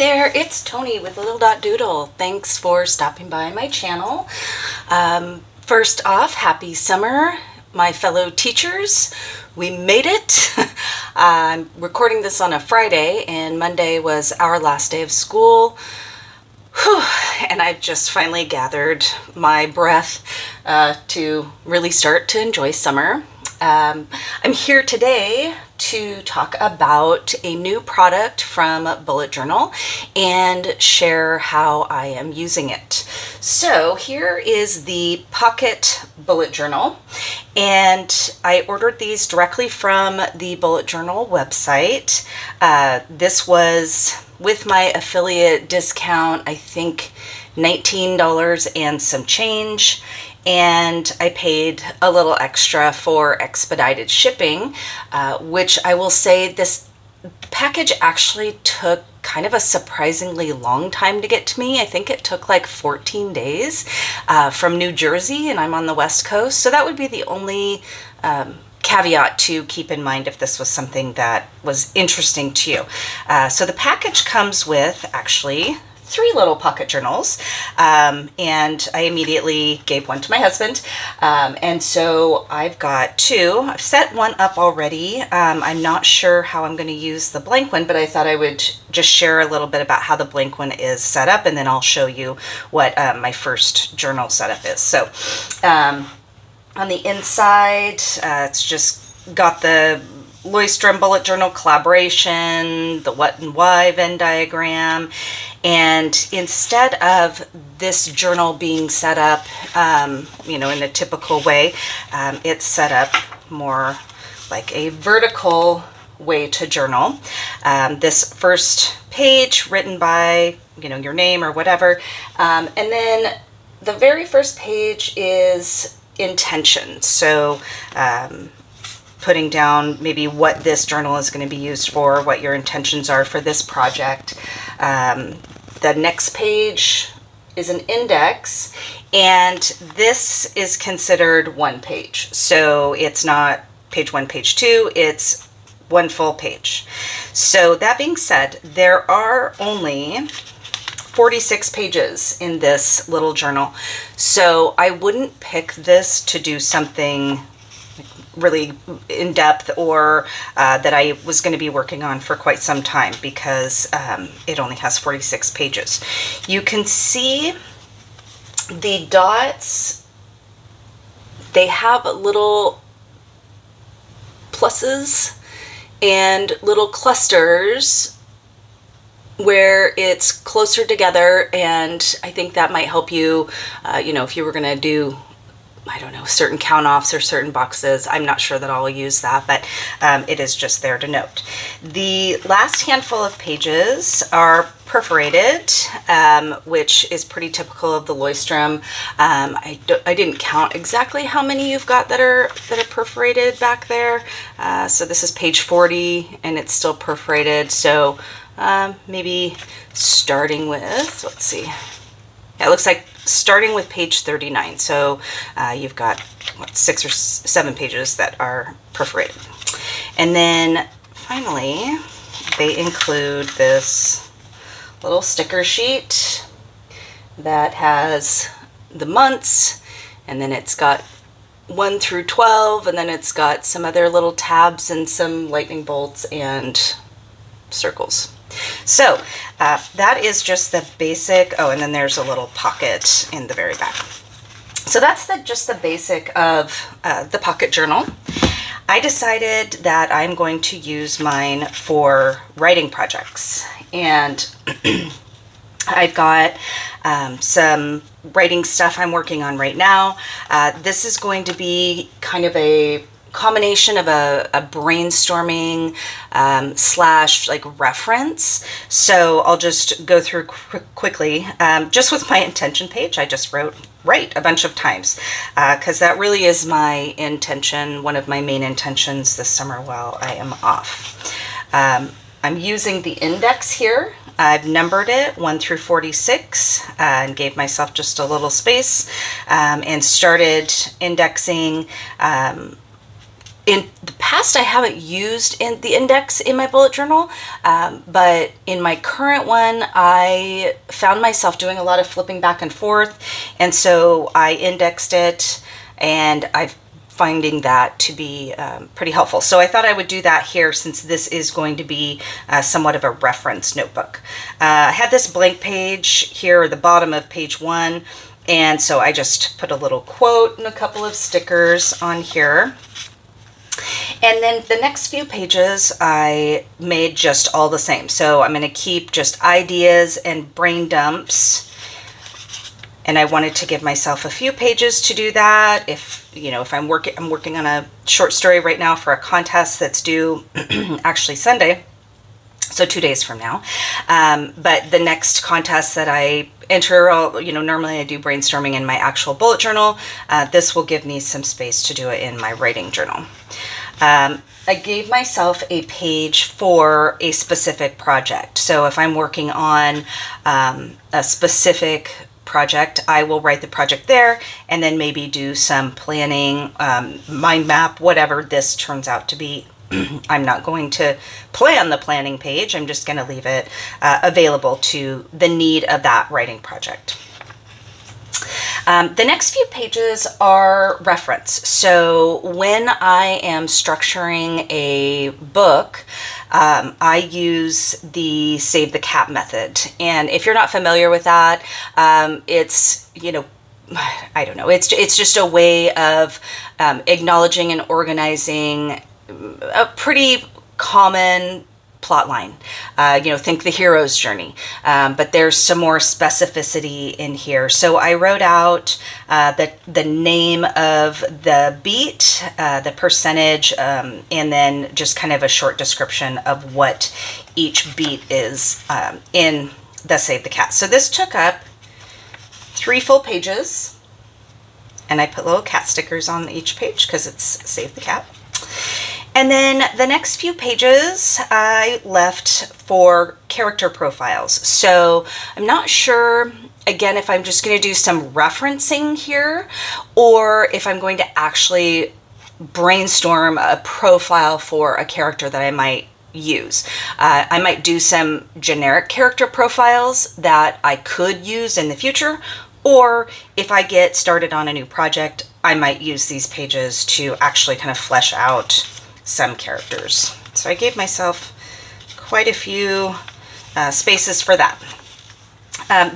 there, it's Tony with lidl.doodle. Thanks for stopping by my channel. First off, happy summer, my fellow teachers. We made it. I'm recording this on a Friday, and Monday was our last day of school. Whew, and I've just finally gathered my breath to really start to enjoy summer. I'm here today to talk about a new product from Bullet Journal and share how I am using it. So here is the Pocket Bullet Journal, and I ordered these directly from the Bullet Journal website. This was with my affiliate discount, I think $19 and some change. And I paid a little extra for expedited shipping, which I will say this package actually took kind of a surprisingly long time to get to me. I think it took like 14 days from New Jersey, and I'm on the West Coast. So that would be the only caveat to keep in mind if this was something that was interesting to you. So the package comes with actually 3 little pocket journals, and I immediately gave one to my husband, and so I've got 2. I've set one up already. I'm not sure how I'm going to use the blank one, but I thought I would just share a little bit about how the blank one is set up, and then I'll show you what my first journal setup is. So on the inside, it's just got the Leuchtturm Bullet Journal collaboration, the what and why Venn diagram, and instead of this journal being set up, in a typical way, it's set up more like a vertical way to journal. This first page written by, your name or whatever, and then the very first page is intention. So, putting down maybe what this journal is going to be used for, what your intentions are for this project. The next page is an index, and this is considered one page. So it's not page 1, page 2, it's one full page. So that being said, there are only 46 pages in this little journal. So I wouldn't pick this to do something really in depth or that I was going to be working on for quite some time, because it only has 46 pages. You can see the dots, they have little pluses and little clusters where it's closer together, and I think that might help you, if you were going to do, I don't know, certain count-offs or certain boxes. I'm not sure that I'll use that, but it is just there to note. The last handful of pages are perforated, which is pretty typical of the Leuchtturm. I didn't count exactly how many you've got that are perforated back there. So this is page 40, and it's still perforated. So maybe starting with, let's see. Yeah, it looks like starting with page 39. So you've got 6 or 7 pages that are perforated. And then finally, they include this little sticker sheet that has the months, and then it's got 1 through 12, and then it's got some other little tabs and some lightning bolts and circles. So that is just the basic. Oh, and then there's a little pocket in the very back. So that's just the basic of the pocket journal. I decided that I'm going to use mine for writing projects, and I've got some writing stuff I'm working on right now. This is going to be kind of a combination of a brainstorming slash like reference. So I'll just go through quickly. Just with my intention page, I just write a bunch of times, because that really is my intention, one of my main intentions this summer while I am off. I'm using the index here. I've numbered it 1 through 46 and gave myself just a little space, and started indexing in the past, I haven't used in the index in my bullet journal, but in my current one, I found myself doing a lot of flipping back and forth, and so I indexed it, and I'm finding that to be pretty helpful. So I thought I would do that here, since this is going to be somewhat of a reference notebook. I had this blank page here at the bottom of page 1, and so I just put a little quote and a couple of stickers on here. And then the next few pages I made just all the same. So I'm going to keep just ideas and brain dumps. And I wanted to give myself a few pages to do that. If I'm working on a short story right now for a contest that's due actually Sunday. So 2 days from now. But the next contest that I enter, normally I do brainstorming in my actual bullet journal. This will give me some space to do it in my writing journal. I gave myself a page for a specific project. So if I'm working on a specific project, I will write the project there and then maybe do some planning, mind map, whatever this turns out to be. I'm not going to plan the planning page. I'm just going to leave it available to the need of that writing project. The next few pages are reference. So when I am structuring a book, I use the save the cat method. And if you're not familiar with that, it's, I don't know, it's just a way of acknowledging and organizing a pretty common plot line. Think the hero's journey, but there's some more specificity in here. So I wrote out the name of the beat, the percentage, and then just kind of a short description of what each beat is in the Save the Cat. So this took up 3 full pages, and I put little cat stickers on each page because it's Save the Cat. And then the next few pages I left for character profiles. So I'm not sure, again, if I'm just going to do some referencing here or if I'm going to actually brainstorm a profile for a character that I might use. I might do some generic character profiles that I could use in the future, or if I get started on a new project, I might use these pages to actually kind of flesh out some characters. So I gave myself quite a few spaces for that.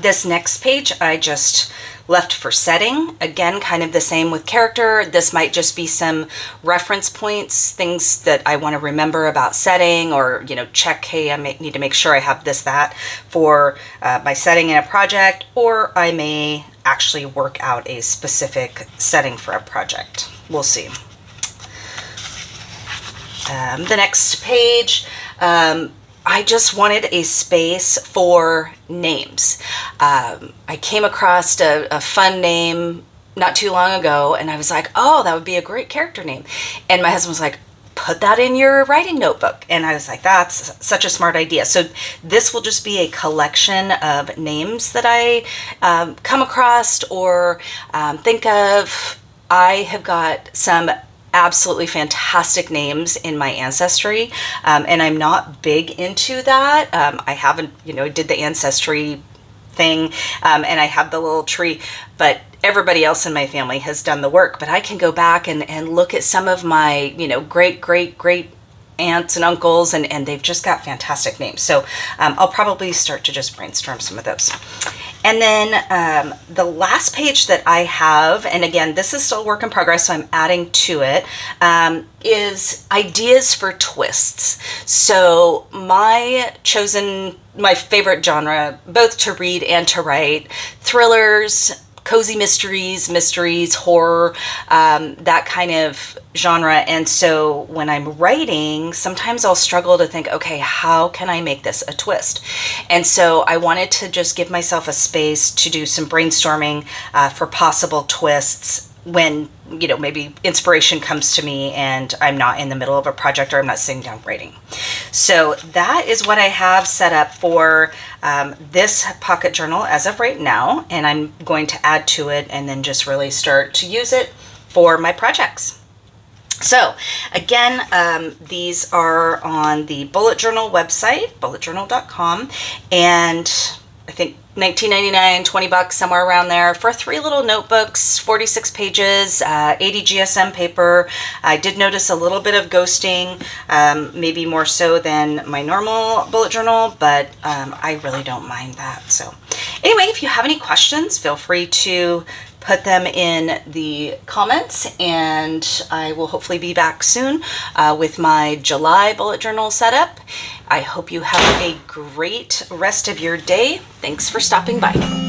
This next page I just left for setting. Again, kind of the same with character. This might just be some reference points, things that I want to remember about setting, or check, hey, I need to make sure I have this, that for my setting in a project, or I may actually work out a specific setting for a project. We'll see. The next page, I just wanted a space for names. I came across a fun name not too long ago, and I was like, oh, that would be a great character name. And my husband was like, put that in your writing notebook. And I was like, that's such a smart idea. So this will just be a collection of names that I come across or think of. I have got some absolutely fantastic names in my ancestry, and I'm not big into that. I haven't, did the ancestry thing, and I have the little tree, but everybody else in my family has done the work. But I can go back and look at some of my, great aunts and uncles, and they've just got fantastic names. So I'll probably start to just brainstorm some of those. And then the last page that I have, and again, this is still a work in progress, so I'm adding to it, is ideas for twists. So my favorite genre, both to read and to write, thrillers, cozy mysteries, horror, that kind of genre. And so when I'm writing, sometimes I'll struggle to think, okay, how can I make this a twist? And so I wanted to just give myself a space to do some brainstorming for possible twists when, maybe inspiration comes to me and I'm not in the middle of a project or I'm not sitting down writing. So that is what I have set up for this pocket journal as of right now, and I'm going to add to it and then just really start to use it for my projects. So again, these are on the Bullet Journal website, bulletjournal.com, and I think $19.99, $20, somewhere around there, for 3 little notebooks, 46 pages, 80 GSM paper. I did notice a little bit of ghosting, maybe more so than my normal bullet journal, but I really don't mind that. So anyway, if you have any questions, feel free to put them in the comments, and I will hopefully be back soon with my July bullet journal setup. I hope you have a great rest of your day. Thanks for stopping by.